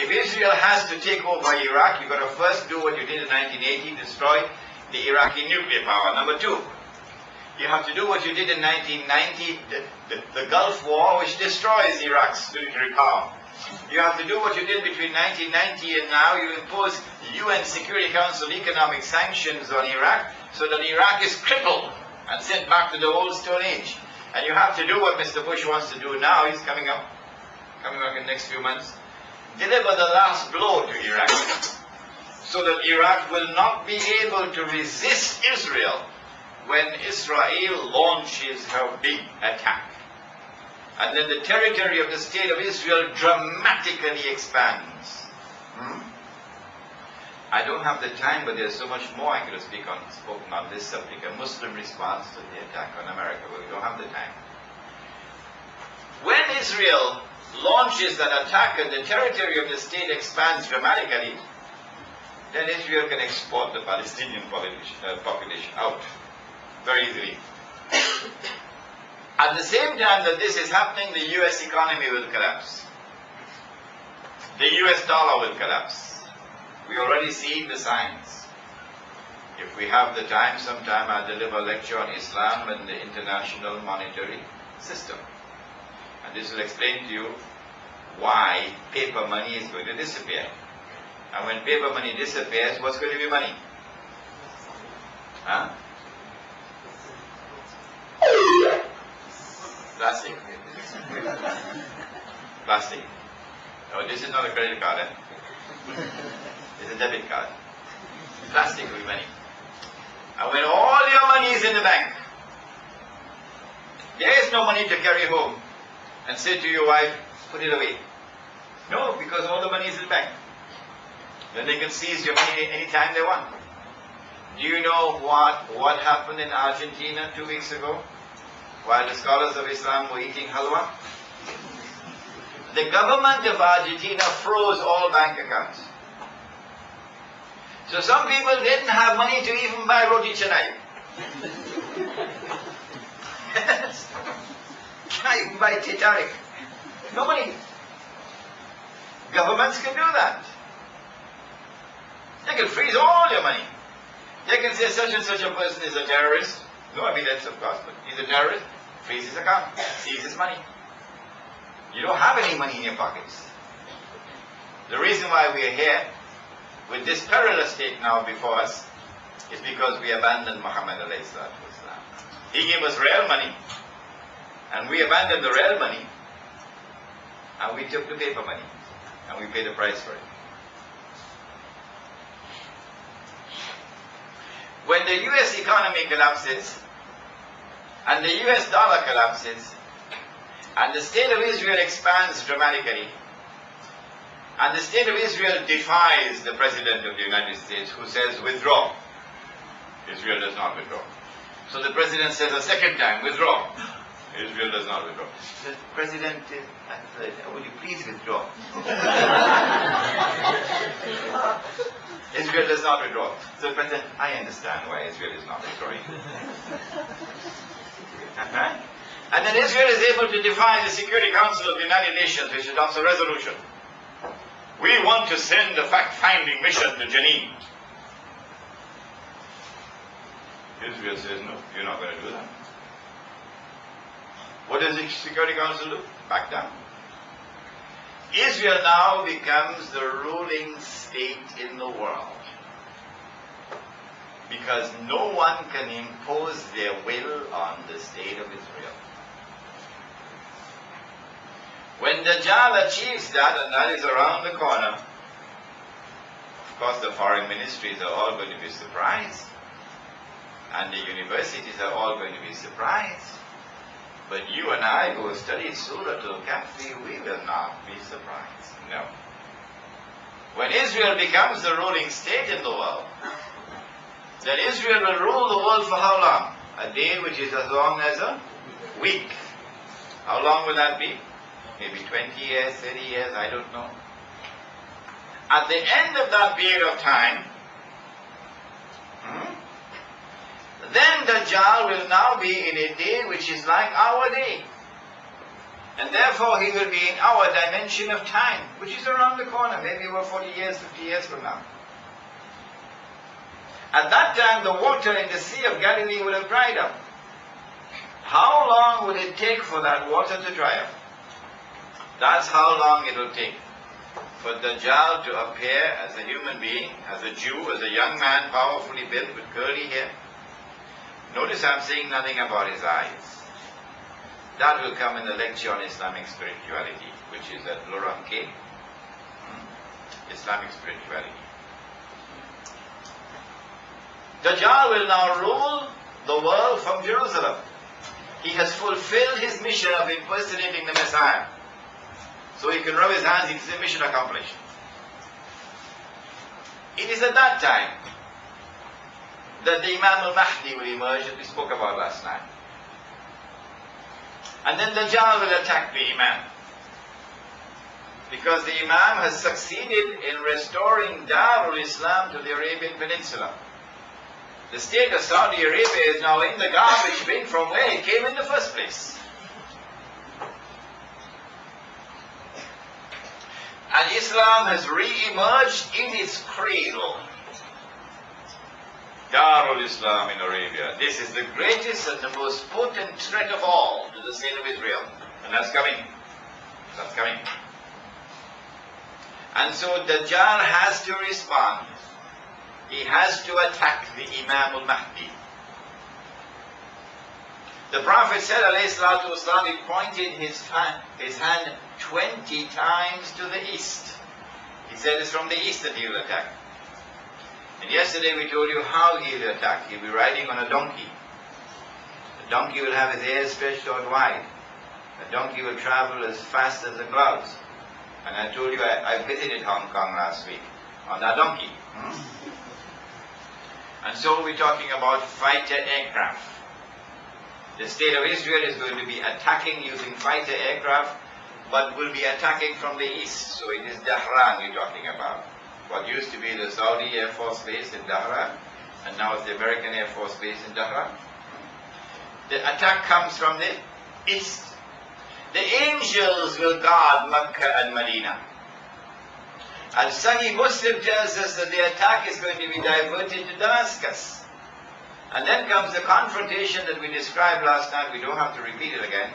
If Israel has to take over Iraq, you've got to first do what you did in 1980, destroy the Iraqi nuclear power. Number two, you have to do what you did in 1990, the Gulf War, which destroys Iraq's nuclear power. You have to do what you did between 1990 and now. You impose UN Security Council economic sanctions on Iraq so that Iraq is crippled and sent back to the old Stone Age. And you have to do what Mr. Bush wants to do now. He's coming up in the next few months. Deliver the last blow to Iraq so that Iraq will not be able to resist Israel when Israel launches her big attack. And then the territory of the state of Israel dramatically expands. I don't have the time, but there's so much more I could have spoken on this subject, a Muslim response to the attack on America, but we don't have the time. When Israel launches that attack and the territory of the state expands dramatically, then Israel can export the Palestinian population out very easily. At the same time that this is happening, the US economy will collapse. The US dollar will collapse. We already see the signs. If we have the time, sometime I'll deliver a lecture on Islam and the international monetary system. And this will explain to you why paper money is going to disappear. And when paper money disappears, what's going to be money? Huh? Plastic. Plastic. No, this is not a credit card. It's a debit card. Plastic will be money. And when all your money is in the bank, there is no money to carry home and say to your wife, put it away. No, because all the money is in the bank. Then they can seize your money anytime they want. Do you know what happened in Argentina 2 weeks ago? While the scholars of Islam were eating halwa? The government of Argentina froze all bank accounts. So some people didn't have money to even buy roti canai. Can't even buy titarik. No money. Governments can do that. They can freeze all your money. They can say such and such a person is a terrorist. No evidence, of course, but he's a terrorist. Freeze his account. Seize his money. You don't have any money in your pockets. The reason why we are here with this perilous state now before us is because we abandoned Muhammad alayhi salatu wasalam. He gave us real money, and we abandoned the real money, and we took the paper money, and we paid the price for it. When the US economy collapses, and the US dollar collapses, and the state of Israel expands dramatically, and the state of Israel defies the President of the United States who says, withdraw. Israel does not withdraw. So the President says a second time, withdraw. Israel does not withdraw. The President, would you please withdraw? Israel does not withdraw. So the President, I understand why Israel is not withdrawing. And then Israel is able to defy the Security Council of the United Nations, which adopts a resolution. We want to send a fact-finding mission to Jenin. Israel says, no, you're not going to do that. What does the Security Council do? Back down. Israel now becomes the ruling state in the world, because no one can impose their will on the state of Israel. When Dajjal achieves that, and that is around the corner, of course the foreign ministries are all going to be surprised, and the universities are all going to be surprised. But you and I who have studied Surah Al Kahf, we will not be surprised. No. When Israel becomes the ruling state in the world, then Israel will rule the world for how long? A day which is as long as a week. How long will that be? Maybe 20 years, 30 years, I don't know. At the end of that period of time, then Dajjal will now be in a day which is like our day. And therefore he will be in our dimension of time, which is around the corner, maybe about 40 years, 50 years from now. At that time, the water in the Sea of Galilee will have dried up. How long will it take for that water to dry up? That's how long it will take for Dajjal to appear as a human being, as a Jew, as a young man, powerfully built with curly hair. Notice I'm saying nothing about his eyes. That will come in the lecture on Islamic spirituality, which is at Loram K. Islamic spirituality. Dajjal will now rule the world from Jerusalem. He has fulfilled his mission of impersonating the Messiah. So he can rub his hands, it's a mission accomplished. It is at that time that the Imam al-Mahdi will emerge, that we spoke about last night. And then Dajjal will attack the Imam. Because the Imam has succeeded in restoring Darul Islam to the Arabian Peninsula. The state of Saudi Arabia is now in the garbage bin from where it came in the first place. And Islam has re-emerged in its cradle. Darul Islam in Arabia. This is the greatest and the most potent threat of all to the state of Israel. And that's coming. That's coming. And so Dajjal has to respond. He has to attack the Imam al-Mahdi. The Prophet said, alayhi salatu wasalam, he pointed his hand 20 times to the east. He said it's from the east that he will attack. And yesterday we told you how he will attack. He will be riding on a donkey. The donkey will have his ears stretched out wide. The donkey will travel as fast as the clouds. And I told you I visited Hong Kong last week on that donkey. And so we're talking about fighter aircraft. The state of Israel is going to be attacking using fighter aircraft, but will be attacking from the east. So it is Dahran we're talking about. What used to be the Saudi Air Force Base in Dahran, and now it's the American Air Force Base in Dahran. The attack comes from the east. The angels will guard Mecca and Medina. And Sahih Muslim tells us that the attack is going to be diverted to Damascus. And then comes the confrontation that we described last night. We don't have to repeat it again.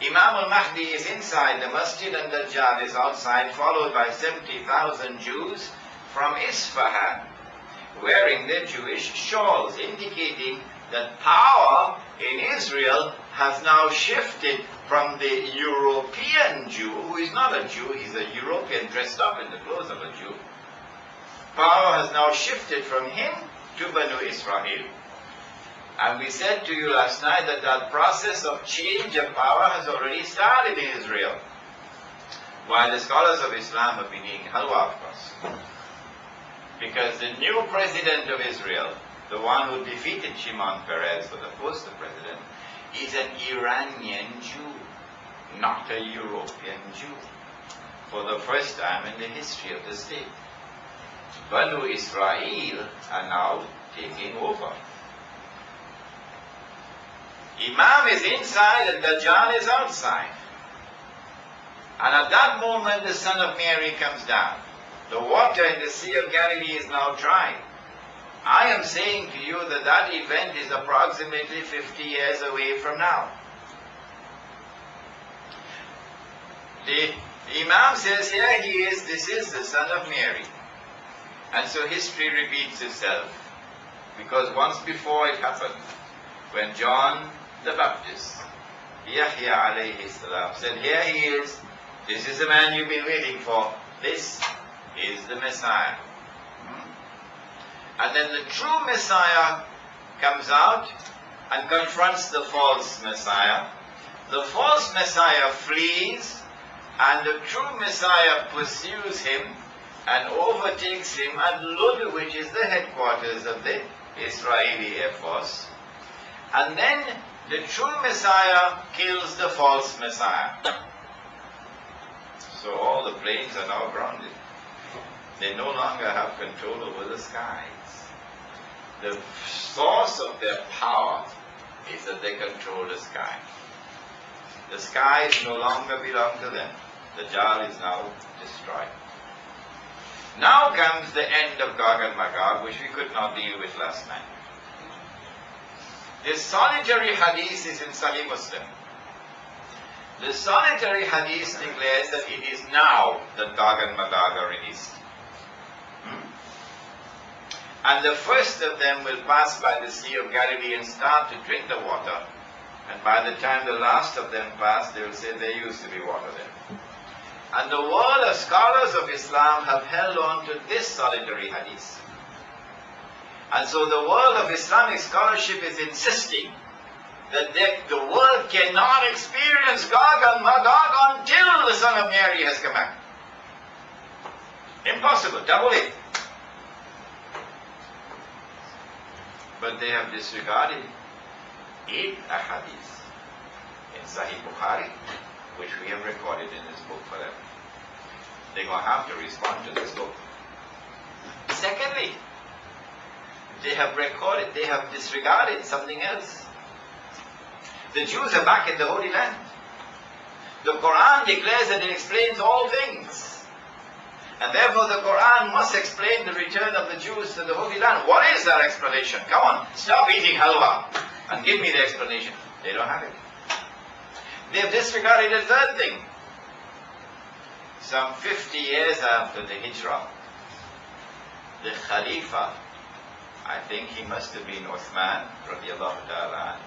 Imam al-Mahdi is inside the masjid and Dajjal is outside, followed by 70,000 Jews from Isfahan, wearing their Jewish shawls, indicating that power in Israel has now shifted from the European Jew, who is not a Jew, he's a European dressed up in the clothes of a Jew. Power has now shifted from him to Banu Israel. And we said to you last night that that process of change of power has already started in Israel. While the scholars of Islam have been eating halwa, of course. Because the new president of Israel, the one who defeated Shimon Peres for the post of president, is an Iranian Jew, not a European Jew. For the first time in the history of the state. Banu Israel are now taking over. Imam is inside and Dajjal is outside. And at that moment the son of Mary comes down. The water in the Sea of Galilee is now dry. I am saying to you that that event is approximately 50 years away from now. The Imam says, here he is, this is the son of Mary. And so history repeats itself. Because once before it happened, when John the Baptist, Yahya alayhi salam, said, here he is, this is the man you've been waiting for, this is the Messiah. And then the true Messiah comes out and confronts the false Messiah. The false Messiah flees, and the true Messiah pursues him and overtakes him at Lud, which is the headquarters of the Israeli Air Force. And then the true Messiah kills the false Messiah. So all the planes are now grounded. They no longer have control over the skies. The source of their power is that they control the sky. The skies no longer belong to them. The Jal is now destroyed. Now comes the end of Gog and Magog, which we could not deal with last night. This solitary hadith is in Sahih Muslim. The solitary hadith declares that it is now that Gog and Magog are released. And the first of them will pass by the Sea of Galilee and start to drink the water. And by the time the last of them pass, they will say there used to be water there. And the world of scholars of Islam have held on to this solitary hadith. And so the world of Islamic scholarship is insisting that the world cannot experience Gog and Magog until the Son of Mary has come back. Impossible, double it. But they have disregarded 8 ahadith in Sahih Bukhari, which we have recorded in this book for them. They're going to have to respond to this book. Secondly, they have disregarded something else. The Jews are back in the Holy Land. The Quran declares that it explains all things. And therefore the Quran must explain the return of the Jews to the Holy Land. What is that explanation? Come on, stop eating halwa and give me the explanation. They don't have it. They've disregarded a third thing. Some 50 years after the Hijrah, the Khalifa, I think he must have been Uthman radiallahu ta'ala,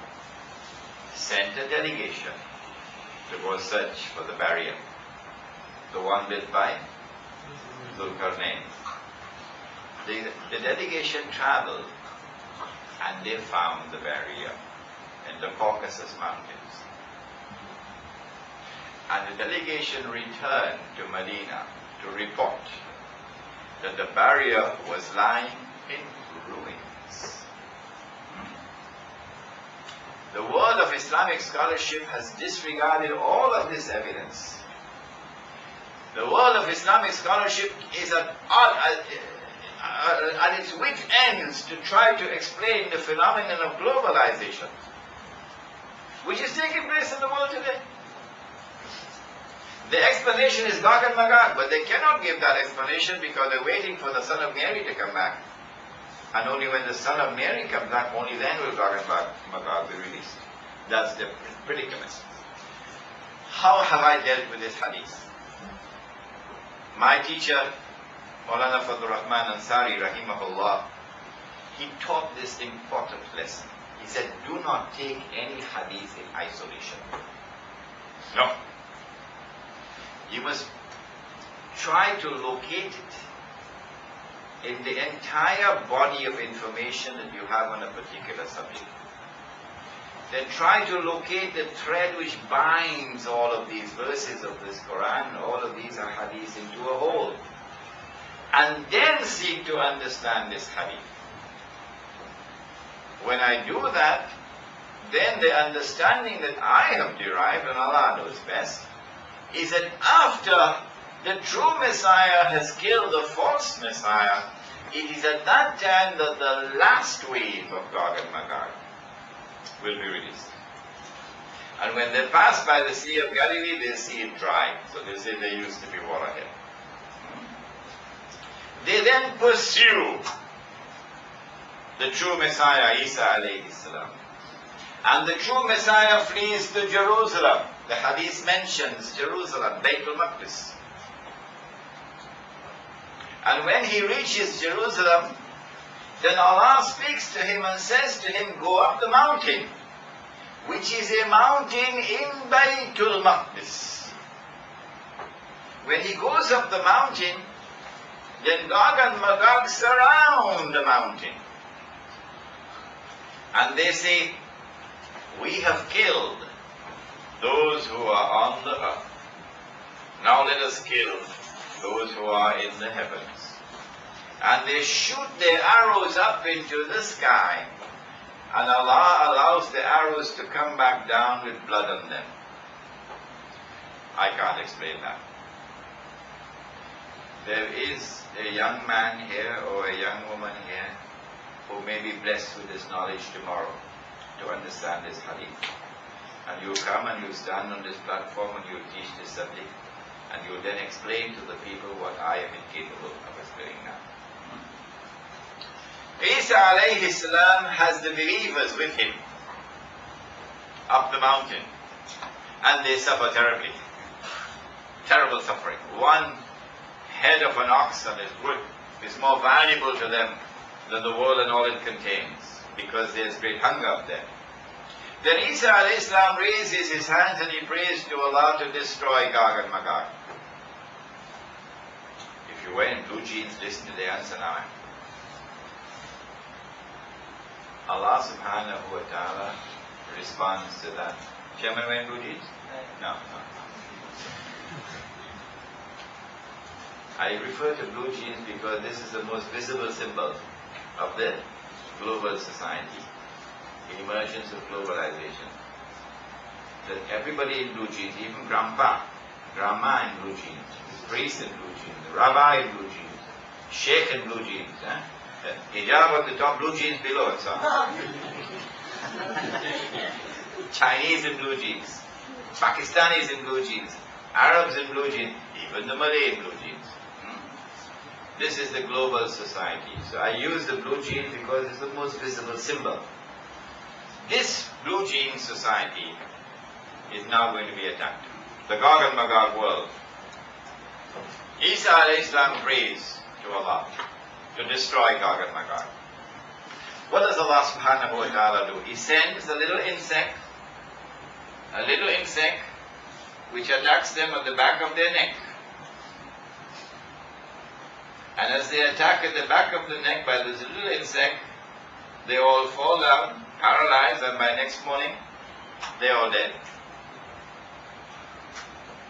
sent a delegation to go search for the barrier, the one built by Zulkarnain. The delegation traveled and they found the barrier in the Caucasus Mountains. And the delegation returned to Medina to report that the barrier was lying in ruins. The world of Islamic scholarship has disregarded all of this evidence. The world of Islamic scholarship is at its wit ends to try to explain the phenomenon of globalization, which is taking place in the world today. The explanation is Gog and Magog, but they cannot give that explanation because they're waiting for the Son of Mary to come back. And only when the Son of Mary comes back, only then will Gog and Magog be released. That's the predicament. How have I dealt with this hadith? My teacher, Maulana Fadlur Rahman Ansari, rahimahullah, he taught this important lesson. He said, do not take any hadith in isolation. No. You must try to locate it in the entire body of information that you have on a particular subject. Then try to locate the thread which binds all of these verses of this Quran, all of these hadiths into a whole. And then seek to understand this hadith. When I do that, then the understanding that I have derived, and Allah knows best, is that after the true Messiah has killed the false Messiah, it is at that time that the last wave of Gog and Magog will be released. And when they pass by the Sea of Galilee, they see it dry. So they say there used to be water here. They then pursue the true Messiah, Isa alayhi salam. And the true Messiah flees to Jerusalem. The hadith mentions Jerusalem, Baytul Maqdis. And when he reaches Jerusalem, then Allah speaks to him and says to him, go up the mountain, which is a mountain in Baytul Maqdis. When he goes up the mountain, then Gog and Magog surround the mountain. And they say, we have killed those who are on the earth. Now let us kill those who are in the heavens. And they shoot their arrows up into the sky. And Allah allows the arrows to come back down with blood on them. I can't explain that. There is a young man here or a young woman here who may be blessed with this knowledge tomorrow to understand this hadith. And you come and you stand on this platform and you teach this subject, and you then explain to the people what I am incapable of explaining now. Isa alayhi salam has the believers with him up the mountain, and they suffer terribly. Terrible suffering. One head of an ox on his wood is more valuable to them than the world and all it contains, because there's great hunger up there. Then Isa alayhi salam raises his hands and he prays to Allah to destroy Gog and Magog. If you're wearing blue jeans, listen to the answer now. Allah subhanahu wa ta'ala responds to that. Chairman wearing blue jeans? No. I refer to blue jeans because this is the most visible symbol of the global society, the emergence of globalization. That everybody in blue jeans, even grandma in blue jeans, priest in blue jeans, rabbi in blue jeans, sheikh in blue jeans, hijab on the top, blue jeans below and so on. Chinese in blue jeans, Pakistanis in blue jeans, Arabs in blue jeans, even the Malay in blue jeans. This is the global society. So I use the blue jeans because it's the most visible symbol. This blue jean society is now going to be attacked. The Gog and Magog world. Isa alayhi salam prays to Allah to destroy Gog and Magog. What does Allah subhanahu wa ta'ala do? He sends a little insect which attacks them at the back of their neck. And as they attack at the back of the neck by this little insect, they all fall down, paralyzed, and by next morning, they're all dead.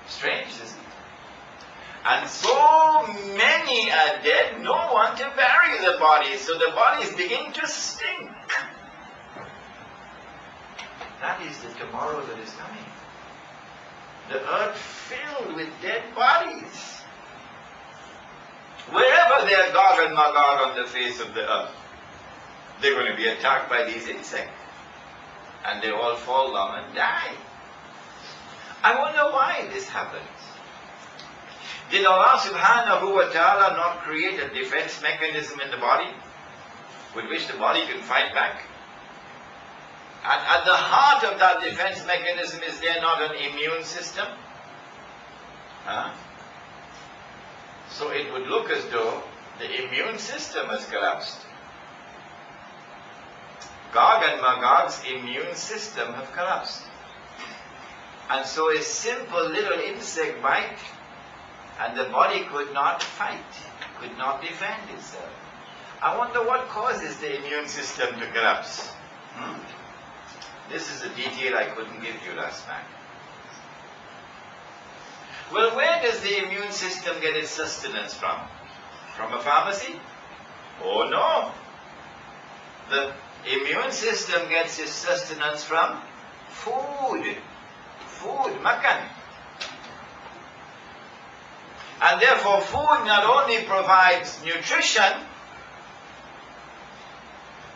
Strange, isn't it? And so many are dead, no one to bury the bodies, so the bodies begin to stink. That is the tomorrow that is coming. The earth filled with dead bodies. Wherever there are Gog and Magog on the face of the earth, they're going to be attacked by these insects. And they all fall down and die. I wonder why this happens. Did Allah subhanahu wa ta'ala not create a defense mechanism in the body with which the body can fight back? And at the heart of that defense mechanism, is there not an immune system? So it would look as though the immune system has collapsed. Gog and Magog's immune system have collapsed. And so a simple little insect bite and the body could not fight, could not defend itself. I wonder what causes the immune system to collapse. This is a detail I couldn't give you last night. Well, where does the immune system get its sustenance from? From a pharmacy? Oh no. The immune system gets its sustenance from food. Food, makan. And therefore food not only provides nutrition,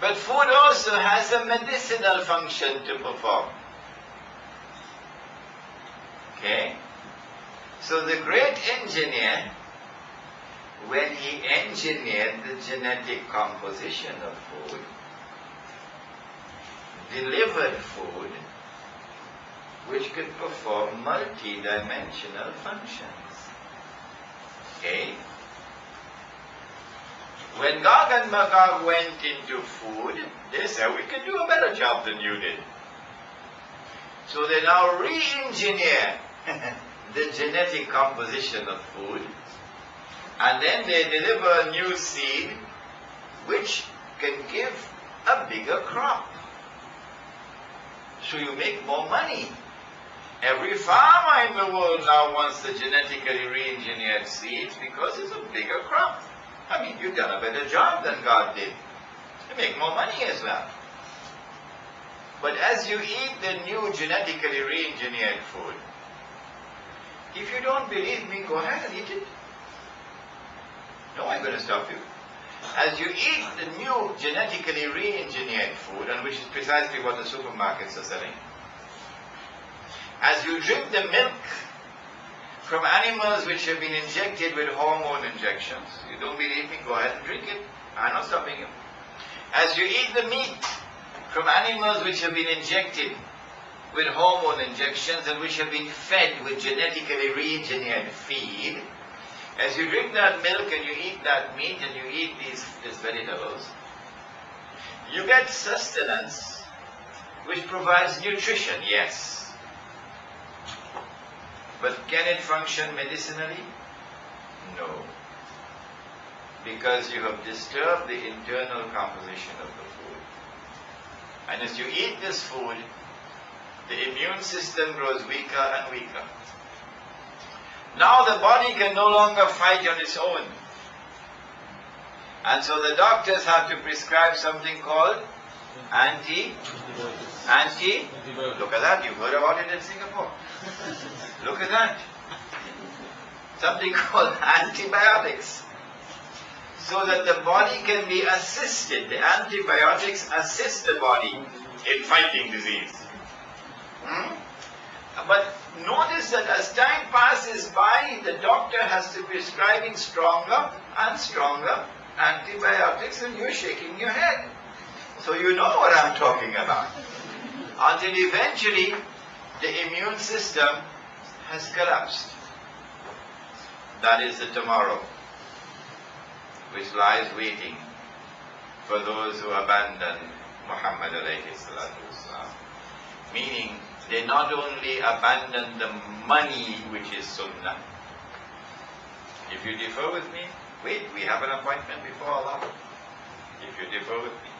but food also has a medicinal function to perform. Okay? So the great engineer, when he engineered the genetic composition of food, delivered food which could perform multi-dimensional functions. Okay? When Gog and Magog went into food, they said, we can do a better job than you did. So they now re-engineer the genetic composition of food, and then they deliver a new seed which can give a bigger crop. So you make more money. Every farmer in the world now wants the genetically re-engineered seeds because it's a bigger crop. I mean, you've done a better job than God did. You make more money as well. But as you eat the new genetically re-engineered food, if you don't believe me, go ahead and eat it. No, I'm going to stop you. As you eat the new genetically re-engineered food, and which is precisely what the supermarkets are selling, As you drink the milk from animals which have been injected with hormone injections, you don't believe me? Go ahead and drink it. I'm not stopping you. As you eat the meat from animals which have been injected with hormone injections and which have been fed with genetically re-engineered feed, as you drink that milk and you eat that meat and you eat these vegetables, you get sustenance which provides nutrition, yes. But can it function medicinally? No. Because you have disturbed the internal composition of the food. And as you eat this food, the immune system grows weaker and weaker. Now the body can no longer fight on its own. And so the doctors have to prescribe something called look at that, you've heard about it in Singapore. Look at that. Something called antibiotics. So that the body can be assisted. The antibiotics assist the body in fighting disease. But notice that as time passes by, the doctor has to be prescribing stronger and stronger antibiotics, and you're shaking your head. So you know what I'm talking about. Until eventually the immune system has collapsed. That is the tomorrow which lies waiting for those who abandon Muhammad alayhi salatu wasalam. Meaning, they not only abandon the money which is sunnah. If you differ with me, wait, we have an appointment before Allah. If you differ with me,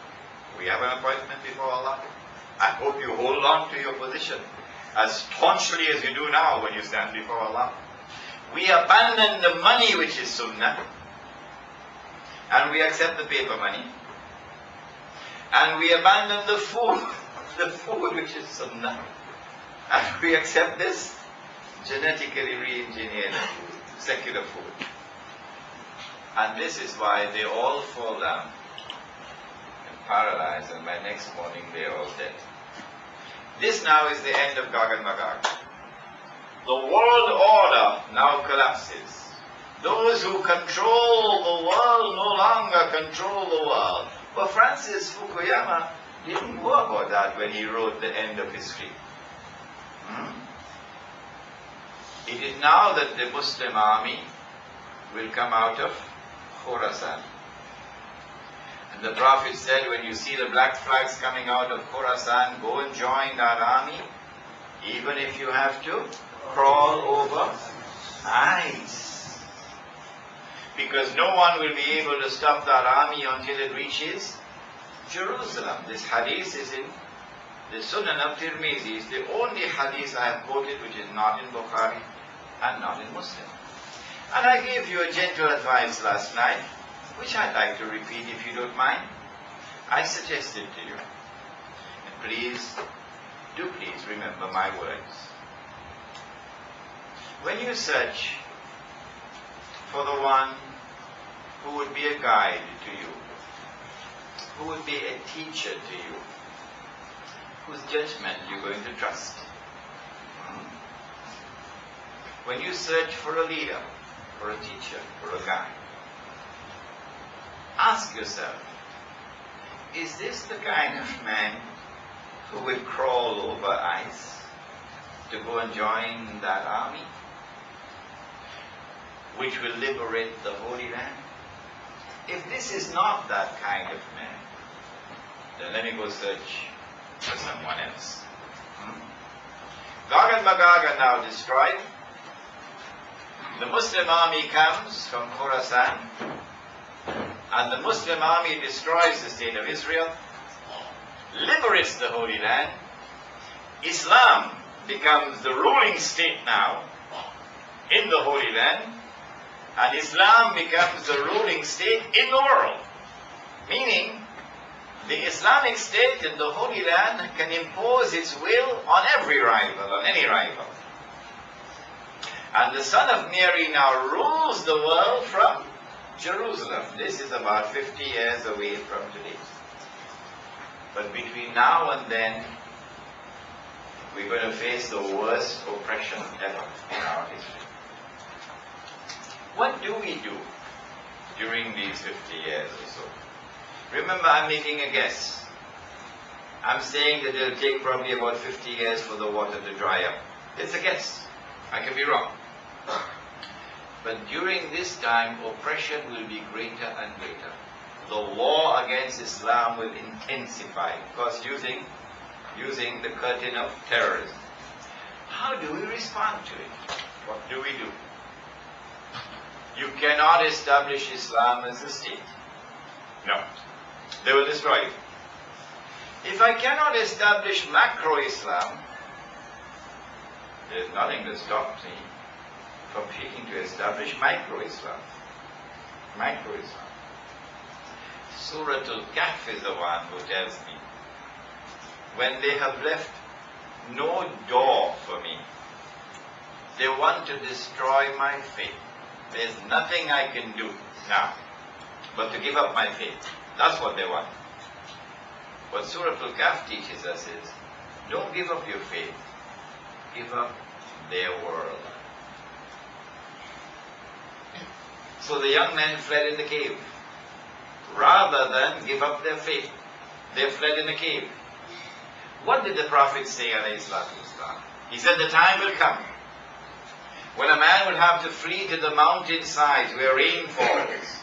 we have an appointment before Allah. I hope you hold on to your position as staunchly as you do now when you stand before Allah. We abandon the money which is sunnah, and we accept the paper money, and we abandon the food which is sunnah, and we accept this genetically re-engineered food, secular food. And this is why they all fall down and paralyzed, and by next morning they are all dead. This now is the end of Gog and Magog. The world order now collapses. Those who control the world no longer control the world. But Francis Fukuyama didn't know about that when he wrote The End of History. It is now that the Muslim army will come out of Khorasan. And the Prophet said, when you see the black flags coming out of Khorasan, go and join that army, even if you have to crawl over ice. Because no one will be able to stop that army until it reaches Jerusalem. This hadith is in the Sunan of Tirmizi. It's the only hadith I have quoted which is not in Bukhari and not in Muslim. And I gave you a gentle advice last night, which I'd like to repeat if you don't mind. I suggested to you, and please, do please remember my words. When you search for the one who would be a guide to you, who would be a teacher to you, whose judgment you're going to trust. When you search for a leader, for a teacher, for a guide, ask yourself, is this the kind of man who will crawl over ice to go and join that army, which will liberate the Holy Land? If this is not that kind of man, then let me go search for someone else. Gog and Magog are now destroyed. The Muslim army comes from Khorasan, and the Muslim army destroys the state of Israel, liberates the Holy Land. Islam becomes the ruling state now in the Holy Land, and Islam becomes the ruling state in the world. Meaning, the Islamic State in the Holy Land can impose its will on every rival, on any rival. And the son of Mary now rules the world from Jerusalem. This is about 50 years away from today. But between now and then, we're going to face the worst oppression ever in our history. What do we do during these 50 years or so? Remember, I'm making a guess. I'm saying that it'll take probably about 50 years for the water to dry up. It's a guess. I can be wrong. But during this time, oppression will be greater and greater. The war against Islam will intensify, of course using the curtain of terrorism. How do we respond to it? What do we do? You cannot establish Islam as a state. No. They will destroy it. If I cannot establish macro-Islam, there's nothing to stop me from seeking to establish micro-Islam. Micro-Islam. Surah Al Kahf is the one who tells me, when they have left no door for me, they want to destroy my faith. There's nothing I can do now but to give up my faith. That's what they want. What Surah Al Kahf teaches us is, don't give up your faith, give up their world. So the young men fled in the cave. Rather than give up their faith, they fled in the cave. What did the Prophet say, alayhi salatu wasalam? He said, the time will come when a man will have to flee to the mountainsides where rain falls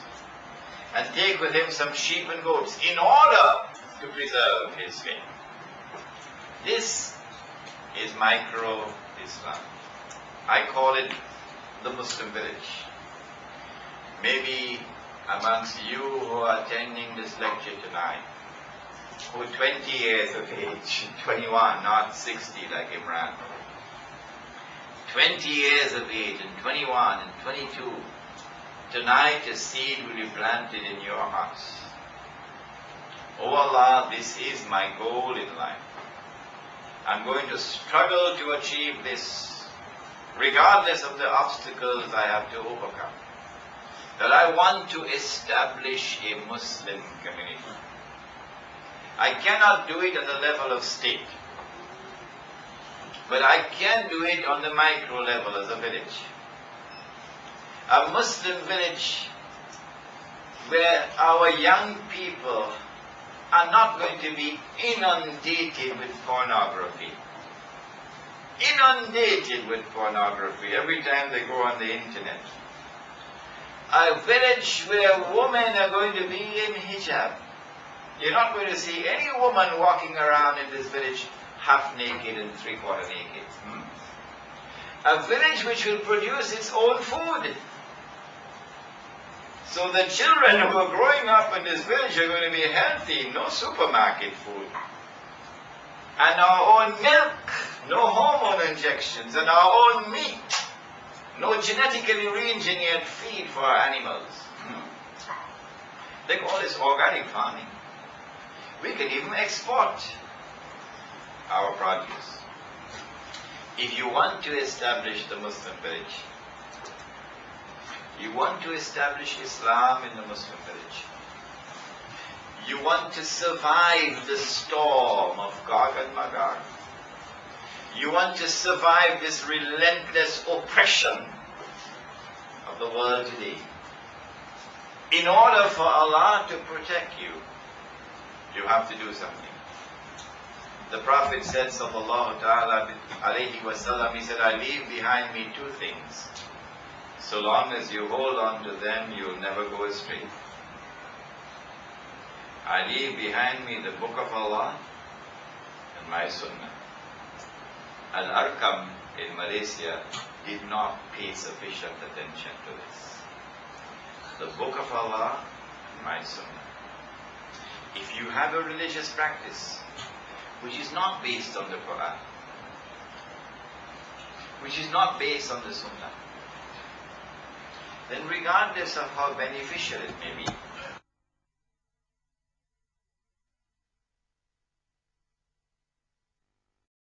and take with him some sheep and goats in order to preserve his faith. This is micro-Islam. I call it the Muslim village. Maybe amongst you who are attending this lecture tonight, who are 20 years of age, 21, not 60 like Imran, 20 years of age and 21 and 22, tonight a seed will be planted in your hearts. Oh Allah, this is my goal in life. I'm going to struggle to achieve this, regardless of the obstacles I have to overcome. That I want to establish a Muslim community. I cannot do it at the level of state, but I can do it on the micro level as a village. A Muslim village where our young people are not going to be inundated with pornography. Inundated with pornography every time they go on the internet. A village where women are going to be in hijab. You're not going to see any woman walking around in this village half naked and three-quarter naked. A village which will produce its own food. So the children who are growing up in this village are going to be healthy, no supermarket food. And our own milk, no hormone injections, and our own meat. No genetically re-engineered feed for our animals. They call this organic farming. We can even export our produce. If you want to establish the Muslim village, you want to establish Islam in the Muslim village, you want to survive the storm of Gog and Magog, you want to survive this relentless oppression of the world today. In order for Allah to protect you, you have to do something. The Prophet said, sallallahu ta'ala alayhi wasallam, he said, I leave behind me two things. So long as you hold on to them, you'll never go astray. I leave behind me the Book of Allah and my Sunnah. Al-Arkam in Malaysia did not pay sufficient attention to this. The Book of Allah and my Sunnah. If you have a religious practice which is not based on the Quran, which is not based on the Sunnah, then regardless of how beneficial it may be,